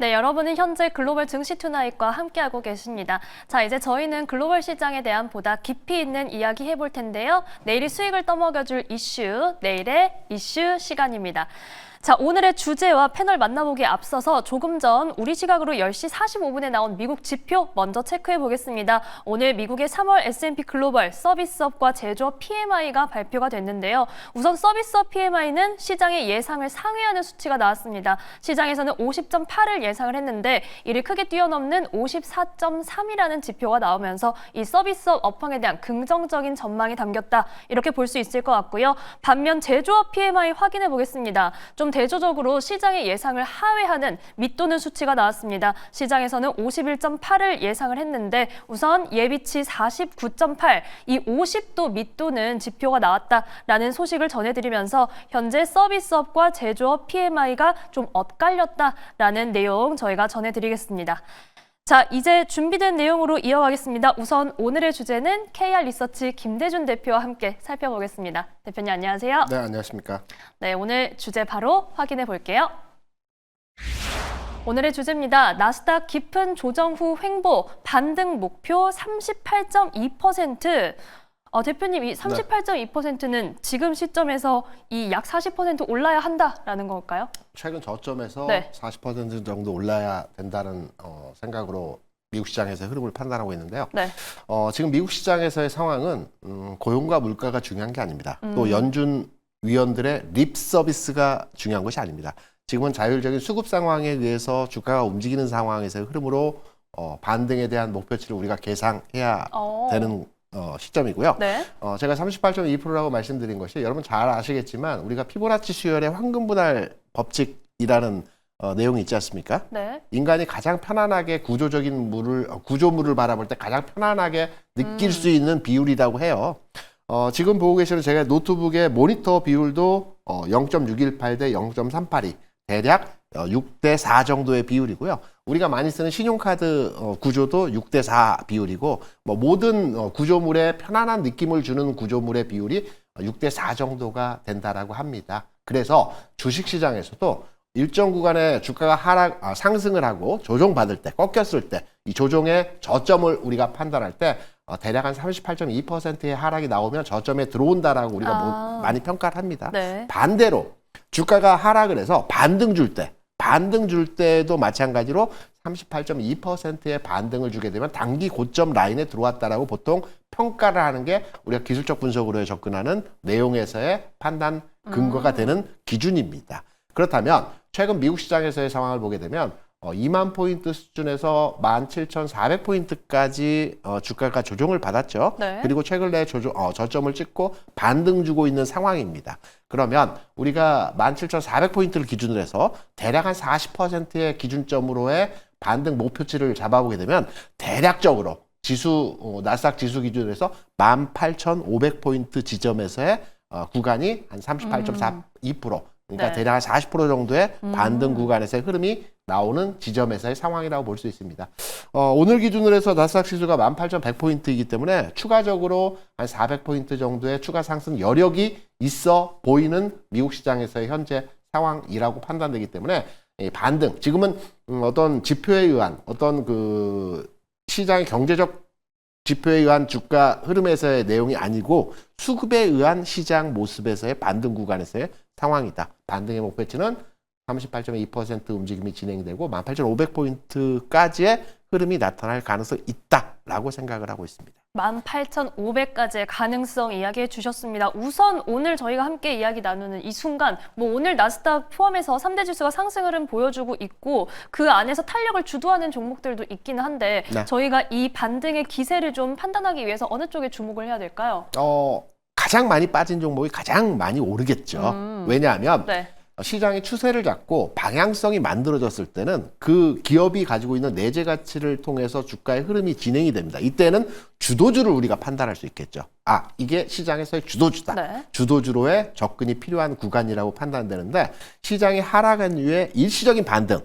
네, 여러분은 현재 글로벌 증시 투나잇과 함께하고 계십니다. 자, 이제 저희는 글로벌 시장에 대한 보다 깊이 있는 이야기 해볼 텐데요. 내일이 수익을 떠먹여줄 이슈, 내일의 이슈 시간입니다. 자, 오늘의 주제와 패널 만나보기에 앞서서 조금 전 우리 시각으로 10시 45분에 나온 미국 지표 먼저 체크해 보겠습니다. 오늘 미국의 3월 S&P 글로벌 서비스업과 제조업 PMI가 발표가 됐는데요. 우선 서비스업 PMI는 시장의 예상을 상회하는 수치가 나왔습니다. 시장에서는 50.8을 예상을 했는데 이를 크게 뛰어넘는 54.3이라는 지표가 나오면서 이 서비스업 업황에 대한 긍정적인 전망이 담겼다. 이렇게 볼 수 있을 것 같고요. 반면 제조업 PMI 확인해 보겠습니다. 좀 대조적으로 시장의 예상을 하회하는 밑도는 수치가 나왔습니다. 시장에서는 51.8을 예상을 했는데 우선 예비치 49.8, 이 50도 밑도는 지표가 나왔다라는 소식을 전해드리면서 현재 서비스업과 제조업 PMI가 좀 엇갈렸다라는 내용 저희가 전해드리겠습니다. 자, 이제 준비된 내용으로 이어가겠습니다. 우선 오늘의 주제는 KR 리서치 김대준 대표와 함께 살펴보겠습니다. 대표님 안녕하세요. 네, 안녕하십니까. 네, 오늘 주제 바로 확인해 볼게요. 오늘의 주제입니다. 나스닥 깊은 조정 후 횡보, 반등 목표 38.2%. 대표님, 이 38.2%는 지금 시점에서 이 약 40% 올라야 한다라는 걸까요? 최근 저점에서 네. 40% 정도 올라야 된다는 생각으로 미국 시장에서의 흐름을 판단하고 있는데요. 네. 지금 미국 시장에서의 상황은 고용과 물가가 중요한 게 아닙니다. 또 연준 위원들의 립 서비스가 중요한 것이 아닙니다. 지금은 자율적인 수급 상황에 의해서 주가가 움직이는 상황에서의 흐름으로 반등에 대한 목표치를 우리가 계상해야 되는 시점이고요. 네. 제가 38.2%라고 말씀드린 것이 여러분 잘 아시겠지만 우리가 피보나치 수열의 황금 분할 법칙이라는 내용이 있지 않습니까? 네. 인간이 가장 편안하게 구조물을 바라볼 때 가장 편안하게 느낄 수 있는 비율이라고 해요. 지금 보고 계시는 제가 노트북의 모니터 비율도 0.618 대 0.382, 대략 6대 4 정도의 비율이고요. 우리가 많이 쓰는 신용카드 구조도 6대 4 비율이고 모든 구조물에 편안한 느낌을 주는 구조물의 비율이 6대 4 정도가 된다라고 합니다. 그래서 주식시장에서도 일정 구간에 주가가 상승을 하고 조정받을 때, 꺾였을 때 이 조정의 저점을 우리가 판단할 때 대략 한 38.2%의 하락이 나오면 저점에 들어온다라고 우리가 많이 평가를 합니다. 네. 반대로 주가가 하락을 해서 반등 줄 때도 마찬가지로 38.2%의 반등을 주게 되면 단기 고점 라인에 들어왔다라고 보통 평가를 하는 게 우리가 기술적 분석으로 접근하는 내용에서의 판단 근거가 되는 기준입니다. 그렇다면 최근 미국 시장에서의 상황을 보게 되면 2만 포인트 수준에서 17,400포인트까지 주가가 조정을 받았죠. 네. 그리고 최근 내 저점을 찍고 반등 주고 있는 상황입니다. 그러면 우리가 17,400포인트를 기준으로 해서 대략 한 40%의 기준점으로의 반등 목표치를 잡아보게 되면 대략적으로 나스닥 지수 기준으로 해서 18,500포인트 지점에서의 구간이 한 38.42%, 그러니까 네. 대략 한 40% 정도의 반등 구간에서의 흐름이 나오는 지점에서의 상황이라고 볼 수 있습니다. 오늘 기준으로 해서 나스닥 지수가 18,100포인트이기 때문에 추가적으로 한 400포인트 정도의 추가 상승 여력이 있어 보이는 미국 시장에서의 현재 상황이라고 판단되기 때문에 반등, 지금은 어떤 지표에 의한 어떤 시장의 경제적 지표에 의한 주가 흐름에서의 내용이 아니고 수급에 의한 시장 모습에서의 반등 구간에서의 상황이다. 반등의 목표치는 38.2% 움직임이 진행되고 18,500포인트까지의 흐름이 나타날 가능성이 있다라고 생각을 하고 있습니다. 18,500까지의 가능성 이야기해 주셨습니다. 우선 오늘 저희가 함께 이야기 나누는 이 순간 오늘 나스닥 포함해서 3대 지수가 상승 흐름 보여주고 있고 그 안에서 탄력을 주도하는 종목들도 있기는 한데 네. 저희가 이 반등의 기세를 좀 판단하기 위해서 어느 쪽에 주목을 해야 될까요? 가장 많이 빠진 종목이 가장 많이 오르겠죠. 왜냐하면 네. 시장이 추세를 잡고 방향성이 만들어졌을 때는 그 기업이 가지고 있는 내재 가치를 통해서 주가의 흐름이 진행이 됩니다. 이때는 주도주를 우리가 판단할 수 있겠죠. 이게 시장에서의 주도주다. 네. 주도주로의 접근이 필요한 구간이라고 판단되는데 시장이 하락한 이후에 일시적인 반등,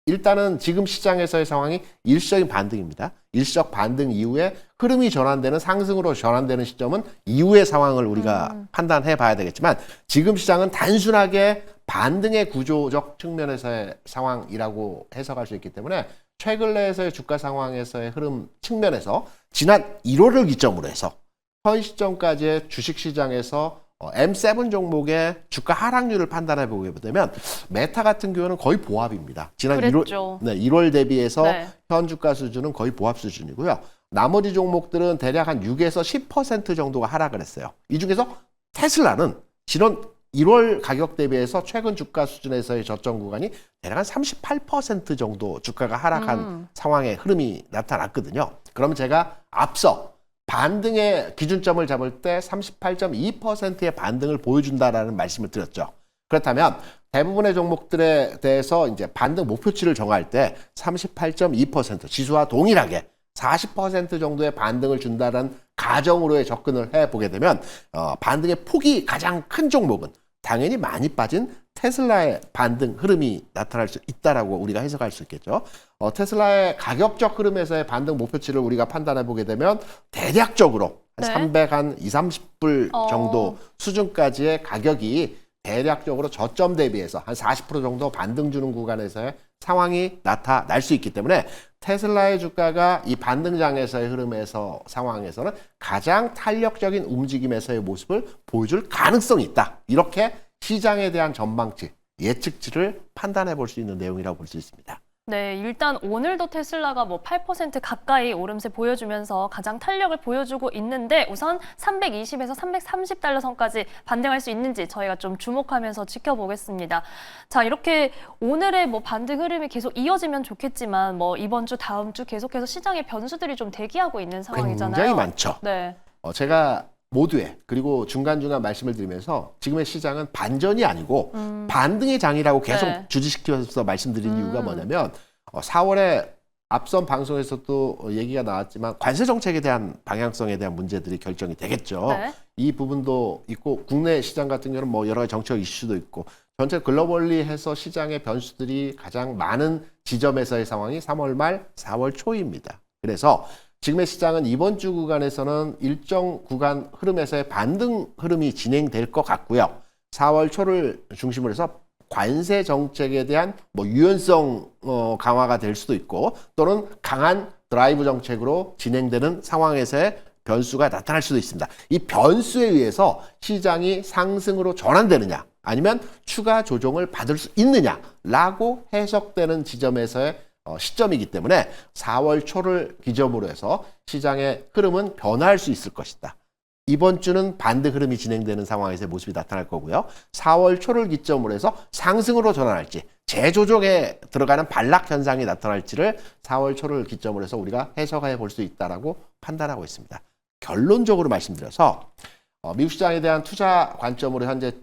일단은 지금 시장에서의 상황이 일시적인 반등입니다. 일시적 반등 이후에 흐름이 전환되는 상승으로 전환되는 시점은 이후의 상황을 우리가 판단해 봐야 되겠지만 지금 시장은 단순하게 반등의 구조적 측면에서의 상황이라고 해석할 수 있기 때문에 최근 내에서의 주가 상황에서의 흐름 측면에서 지난 1월을 기점으로 해서 현 시점까지의 주식시장에서 M7 종목의 주가 하락률을 판단해 보게 되면 메타 같은 경우는 거의 보합입니다. 지난 1월 대비해서 네. 현 주가 수준은 거의 보합 수준이고요. 나머지 종목들은 대략 한 6에서 10% 정도가 하락을 했어요. 이 중에서 테슬라는 지난 1월 가격 대비해서 최근 주가 수준에서의 저점 구간이 대략 한 38% 정도 주가가 하락한 상황의 흐름이 나타났거든요. 그럼 제가 앞서 반등의 기준점을 잡을 때 38.2%의 반등을 보여준다라는 말씀을 드렸죠. 그렇다면 대부분의 종목들에 대해서 이제 반등 목표치를 정할 때 38.2% 지수와 동일하게 40% 정도의 반등을 준다는 가정으로의 접근을 해보게 되면 반등의 폭이 가장 큰 종목은 당연히 많이 빠진 테슬라의 반등 흐름이 나타날 수 있다라고 우리가 해석할 수 있겠죠. 테슬라의 가격적 흐름에서의 반등 목표치를 우리가 판단해 보게 되면 대략적으로 네. 330불 정도 수준까지의 가격이 대략적으로 저점 대비해서 한 40% 정도 반등 주는 구간에서의 상황이 나타날 수 있기 때문에 테슬라의 주가가 이 반등장에서의 흐름에서 상황에서는 가장 탄력적인 움직임에서의 모습을 보여줄 가능성이 있다. 이렇게 시장에 대한 전망치, 예측치를 판단해 볼 수 있는 내용이라고 볼 수 있습니다. 네, 일단 오늘도 테슬라가 뭐 8% 가까이 오름세 보여주면서 가장 탄력을 보여주고 있는데 우선 320에서 330달러 선까지 반등할 수 있는지 저희가 좀 주목하면서 지켜보겠습니다. 자, 이렇게 오늘의 뭐 반등 흐름이 계속 이어지면 좋겠지만 뭐 이번 주, 다음 주 계속해서 시장의 변수들이 좀 대기하고 있는 상황이잖아요. 굉장히 많죠. 네. 제가 모두에 그리고 중간중간 말씀을 드리면서 지금의 시장은 반전이 아니고 반등의 장이라고 계속 네. 주지시켜서 말씀드린 이유가 뭐냐면 4월에 앞선 방송에서도 얘기가 나왔지만 관세 정책에 대한 방향성에 대한 문제들이 결정이 되겠죠. 네. 이 부분도 있고 국내 시장 같은 경우는 뭐 여러 가지 정책 이슈도 있고 전체 글로벌리 해서 시장의 변수들이 가장 많은 지점에서의 상황이 3월 말 4월 초입니다. 그래서 지금의 시장은 이번 주 구간에서는 일정 구간 흐름에서의 반등 흐름이 진행될 것 같고요. 4월 초를 중심으로 해서 관세 정책에 대한 뭐 유연성 강화가 될 수도 있고 또는 강한 드라이브 정책으로 진행되는 상황에서의 변수가 나타날 수도 있습니다. 이 변수에 의해서 시장이 상승으로 전환되느냐 아니면 추가 조정을 받을 수 있느냐라고 해석되는 지점에서의 시점이기 때문에 4월 초를 기점으로 해서 시장의 흐름은 변화할 수 있을 것이다. 이번 주는 반등 흐름이 진행되는 상황에서의 모습이 나타날 거고요. 4월 초를 기점으로 해서 상승으로 전환할지 재조정에 들어가는 반락 현상이 나타날지를 4월 초를 기점으로 해서 우리가 해석해 볼 수 있다라고 판단하고 있습니다. 결론적으로 말씀드려서 미국 시장에 대한 투자 관점으로 현재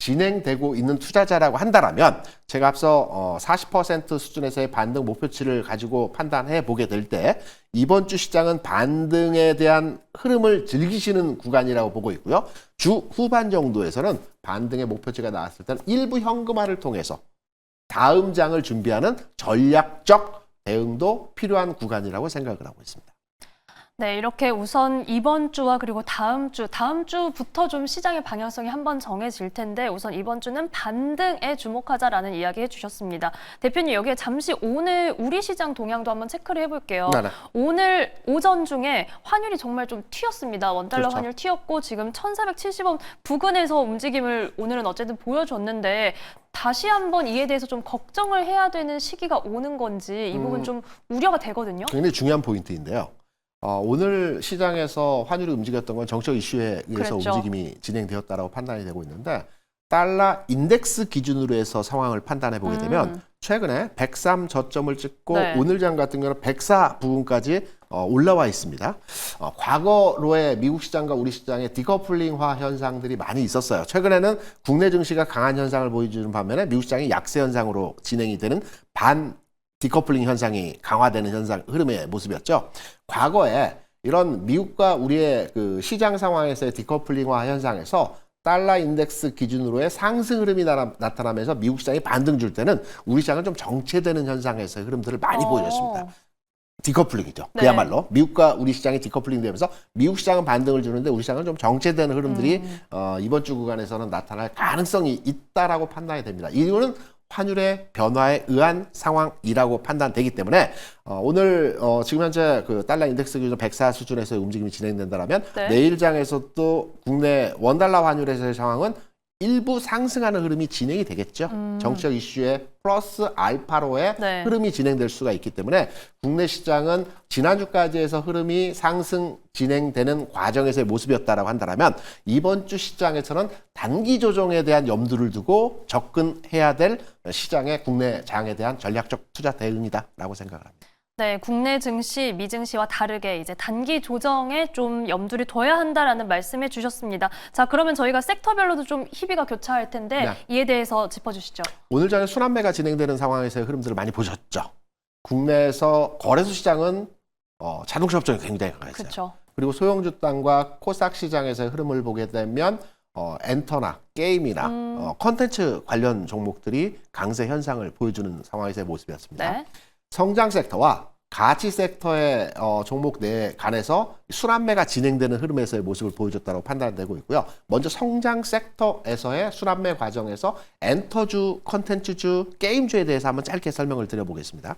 진행되고 있는 투자자라고 한다면 제가 앞서 40% 수준에서의 반등 목표치를 가지고 판단해 보게 될 때 이번 주 시장은 반등에 대한 흐름을 즐기시는 구간이라고 보고 있고요. 주 후반 정도에서는 반등의 목표치가 나왔을 때는 일부 현금화를 통해서 다음 장을 준비하는 전략적 대응도 필요한 구간이라고 생각을 하고 있습니다. 네, 이렇게 우선 이번 주와 그리고 다음 주부터 좀 시장의 방향성이 한번 정해질 텐데 우선 이번 주는 반등에 주목하자라는 이야기 해주셨습니다. 대표님 여기에 잠시 오늘 우리 시장 동향도 한번 체크를 해볼게요. 네네. 오늘 오전 중에 환율이 정말 좀 튀었습니다. 원달러 그렇죠. 환율 튀었고 지금 1,470원 부근에서 움직임을 오늘은 어쨌든 보여줬는데 다시 한번 이에 대해서 좀 걱정을 해야 되는 시기가 오는 건지 이 부분 좀 우려가 되거든요. 굉장히 중요한 포인트인데요. 오늘 시장에서 환율이 움직였던 건 정책 이슈에 의해서 그랬죠. 움직임이 진행되었다라고 판단이 되고 있는데 달러 인덱스 기준으로 해서 상황을 판단해 보게 되면 최근에 103 저점을 찍고 네. 오늘 장 같은 경우는 104 부근까지 올라와 있습니다. 과거로의 미국 시장과 우리 시장의 디커플링화 현상들이 많이 있었어요. 최근에는 국내 증시가 강한 현상을 보여주는 반면에 미국 시장이 약세 현상으로 진행이 되는 반 디커플링 현상이 강화되는 현상 흐름의 모습이었죠. 과거에 이런 미국과 우리의 그 시장 상황에서의 디커플링화 현상에서 달러 인덱스 기준으로의 상승 흐름이 나타나면서 미국 시장이 반등 줄 때는 우리 시장은 좀 정체되는 현상에서의 흐름들을 많이 보여줬습니다. 디커플링이죠. 네. 그야말로 미국과 우리 시장이 디커플링 되면서 미국 시장은 반등을 주는데 우리 시장은 좀 정체되는 흐름들이 이번 주 구간에서는 나타날 가능성이 있다라고 판단이 됩니다. 이유는 환율의 변화에 의한 상황이라고 판단되기 때문에 오늘 지금 현재 그 달러 인덱스 기준 104 수준에서의 움직임이 진행된다면 네. 내일 장에서도 국내 원달러 환율에서의 상황은 일부 상승하는 흐름이 진행이 되겠죠. 정치적 이슈의 플러스 알파로의 네. 흐름이 진행될 수가 있기 때문에 국내 시장은 지난주까지 해서 흐름이 상승 진행되는 과정에서의 모습이었다라고 한다면 이번 주 시장에서는 단기 조정에 대한 염두를 두고 접근해야 될 시장의 국내 장에 대한 전략적 투자 대응이다라고 생각을 합니다. 네, 국내 증시, 미증시와 다르게 이제 단기 조정에 좀 염두를 둬야 한다라는 말씀해 주셨습니다. 자, 그러면 저희가 섹터별로도 좀 희비가 교차할 텐데 네. 이에 대해서 짚어주시죠. 오늘 장에 순환매가 진행되는 상황에서의 흐름들을 많이 보셨죠. 국내에서 거래소 시장은 자동차 업종이 굉장히 강했어요. 그렇죠. 그리고 소형주 땅과 코스닥 시장에서의 흐름을 보게 되면 엔터나 게임이나 컨텐츠 관련 종목들이 강세 현상을 보여주는 상황에서의 모습이었습니다. 네. 성장 섹터와 가치 섹터의 종목 내에 간해서 순환매가 진행되는 흐름에서의 모습을 보여줬다고 판단되고 있고요. 먼저 성장 섹터에서의 순환매 과정에서 엔터주, 컨텐츠주, 게임주에 대해서 한번 짧게 설명을 드려보겠습니다.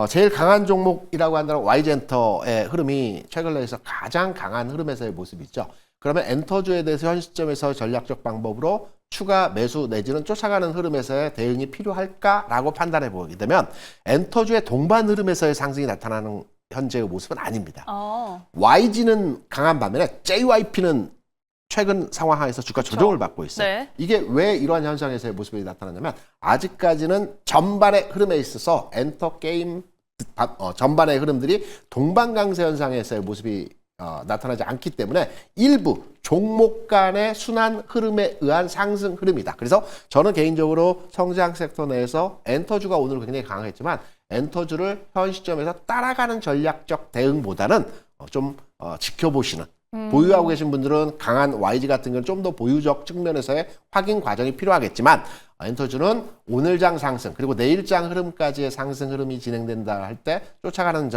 제일 강한 종목이라고 한다면 YG엔터의 흐름이 최근 내에서 가장 강한 흐름에서의 모습이죠. 그러면 엔터주에 대해서 현 시점에서 전략적 방법으로 추가 매수 내지는 쫓아가는 흐름에서의 대응이 필요할까라고 판단해 보게 되면 엔터주의 동반 흐름에서의 상승이 나타나는 현재의 모습은 아닙니다. YG는 강한 반면에 JYP는 최근 상황하에서 주가 조정을 받고 있어요. 네. 이게 왜 이러한 현상에서의 모습이 나타나냐면 아직까지는 전반의 흐름에 있어서 엔터 게임 전반의 흐름들이 동반 강세 현상에서의 모습이 나타나지 않기 때문에 일부 종목 간의 순환 흐름에 의한 상승 흐름이다. 그래서 저는 개인적으로 성장 섹터 내에서 엔터주가 오늘 굉장히 강했지만 엔터주를 현 시점에서 따라가는 전략적 대응보다는 좀 지켜보시는 보유하고 계신 분들은 강한 YG 같은 건 좀 더 보유적 측면에서의 확인 과정이 필요하겠지만 엔터주는 오늘장 상승 그리고 내일장 흐름까지의 상승 흐름이 진행된다 할 때 쫓아가는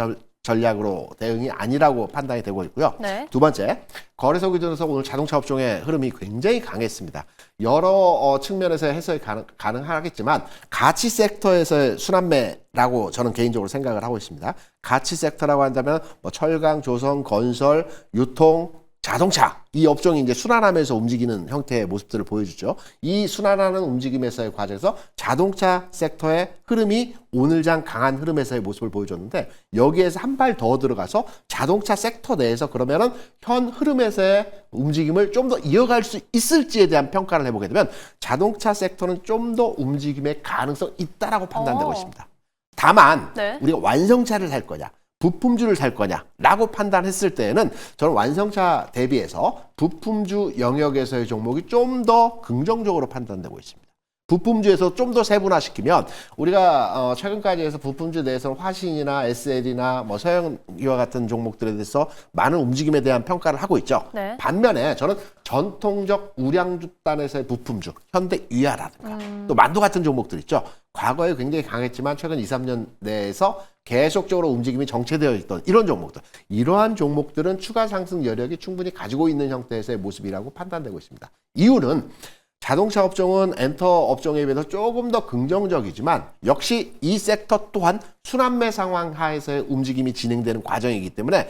전략으로 대응이 아니라고 판단이 되고 있고요. 네. 두 번째, 거래소 기준에서 오늘 자동차 업종의 흐름이 굉장히 강했습니다. 여러 측면에서 해석이 가능하겠지만 가치 섹터에서의 순환매라고 저는 개인적으로 생각을 하고 있습니다. 가치 섹터라고 한다면 뭐 철강, 조선, 건설, 유통, 자동차 이 업종이 이제 순환하면서 움직이는 형태의 모습들을 보여주죠. 이 순환하는 움직임에서의 과정에서 자동차 섹터의 흐름이 오늘장 강한 흐름에서의 모습을 보여줬는데 여기에서 한 발 더 들어가서 자동차 섹터 내에서 그러면은 현 흐름에서의 움직임을 좀 더 이어갈 수 있을지에 대한 평가를 해보게 되면 자동차 섹터는 좀 더 움직임의 가능성이 있다라고 판단되고 있습니다. 다만 네. 우리가 완성차를 살 거냐 부품주를 살 거냐라고 판단했을 때에는 저는 완성차 대비해서 부품주 영역에서의 종목이 좀 더 긍정적으로 판단되고 있습니다. 부품주에서 좀 더 세분화시키면 우리가 최근까지 해서 부품주 내에서는 화신이나 SL이나 뭐 서영유와 같은 종목들에 대해서 많은 움직임에 대한 평가를 하고 있죠. 네. 반면에 저는 전통적 우량주단에서의 부품주, 현대유아라든가 또 만도 같은 종목들 있죠. 과거에 굉장히 강했지만 최근 2, 3년 내에서 계속적으로 움직임이 정체되어 있던 이런 종목들. 이러한 종목들은 추가 상승 여력이 충분히 가지고 있는 형태에서의 모습이라고 판단되고 있습니다. 이유는 자동차 업종은 엔터 업종에 비해서 조금 더 긍정적이지만 역시 이 섹터 또한 순환매 상황 하에서의 움직임이 진행되는 과정이기 때문에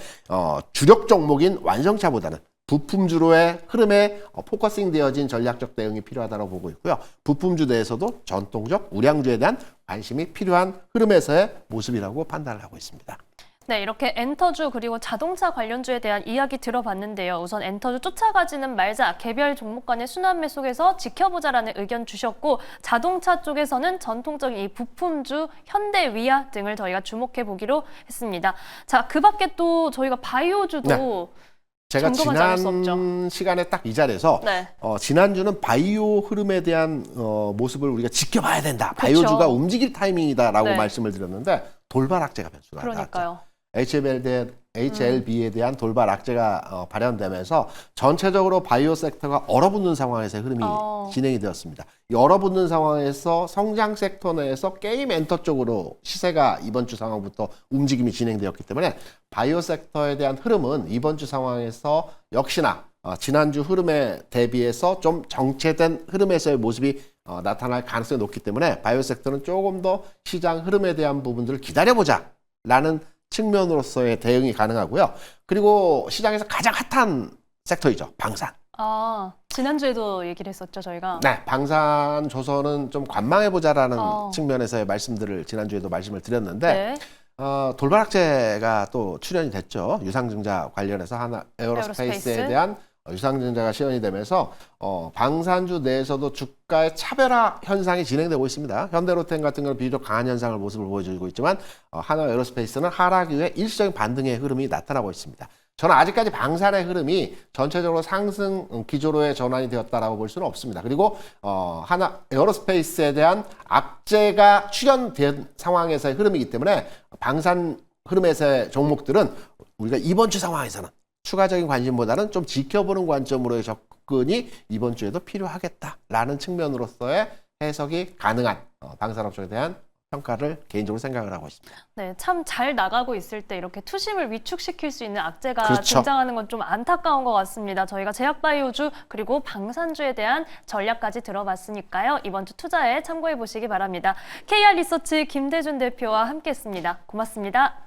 주력 종목인 완성차보다는 부품주로의 흐름에 포커싱 되어진 전략적 대응이 필요하다고 보고 있고요. 부품주 내에서도 전통적 우량주에 대한 관심이 필요한 흐름에서의 모습이라고 판단을 하고 있습니다. 네, 이렇게 엔터주 그리고 자동차 관련주에 대한 이야기 들어봤는데요. 우선 엔터주 쫓아가지는 말자, 개별 종목 간의 순환매 속에서 지켜보자라는 의견 주셨고 자동차 쪽에서는 전통적인 이 부품주, 현대위아 등을 저희가 주목해 보기로 했습니다. 자, 그 밖에 또 저희가 바이오주도 네. 제가 점검하지 않을 수 지난 시간에 딱 이 자리에서 네. 지난주는 바이오 흐름에 대한 모습을 우리가 지켜봐야 된다. 그쵸. 바이오주가 움직일 타이밍이다라고 네. 말씀을 드렸는데 돌발 악재가 변수가 나왔죠. 그러니까요. HLB에 대한 돌발 악재가 발현되면서 전체적으로 바이오 섹터가 얼어붙는 상황에서 흐름이 진행이 되었습니다. 이 얼어붙는 상황에서 성장 섹터 내에서 게임 엔터 쪽으로 시세가 이번 주 상황부터 움직임이 진행되었기 때문에 바이오 섹터에 대한 흐름은 이번 주 상황에서 역시나 지난주 흐름에 대비해서 좀 정체된 흐름에서의 모습이 나타날 가능성이 높기 때문에 바이오 섹터는 조금 더 시장 흐름에 대한 부분들을 기다려보자 라는 측면으로서의 대응이 가능하고요. 그리고 시장에서 가장 핫한 섹터이죠. 방산. 지난주에도 얘기를 했었죠, 저희가. 네, 방산 조선은 좀 관망해보자라는 측면에서의 말씀들을 지난주에도 말씀을 드렸는데 돌발 악재가 또 출연이 됐죠. 유상증자 관련해서 하나 에어로스페이스에 대한 유상증자가 시연이 되면서 방산주 내에서도 주가의 차별화 현상이 진행되고 있습니다. 현대로템 같은 경우는 비교적 강한 현상을 모습을 보여주고 있지만 하나 에어로스페이스는 하락 이후에 일시적인 반등의 흐름이 나타나고 있습니다. 저는 아직까지 방산의 흐름이 전체적으로 상승 기조로의 전환이 되었다라고 볼 수는 없습니다. 그리고 하나 에어로스페이스에 대한 악재가 출현된 상황에서의 흐름이기 때문에 방산 흐름에서의 종목들은 우리가 이번 주 상황에서는 추가적인 관심보다는 좀 지켜보는 관점으로의 접근이 이번 주에도 필요하겠다라는 측면으로서의 해석이 가능한 방산업종에 대한 평가를 개인적으로 생각을 하고 있습니다. 네, 참 잘 나가고 있을 때 이렇게 투심을 위축시킬 수 있는 악재가 그렇죠. 등장하는 건 좀 안타까운 것 같습니다. 저희가 제약바이오주 그리고 방산주에 대한 전략까지 들어봤으니까요. 이번 주 투자에 참고해 보시기 바랍니다. KR 리서치 김대준 대표와 함께했습니다. 고맙습니다.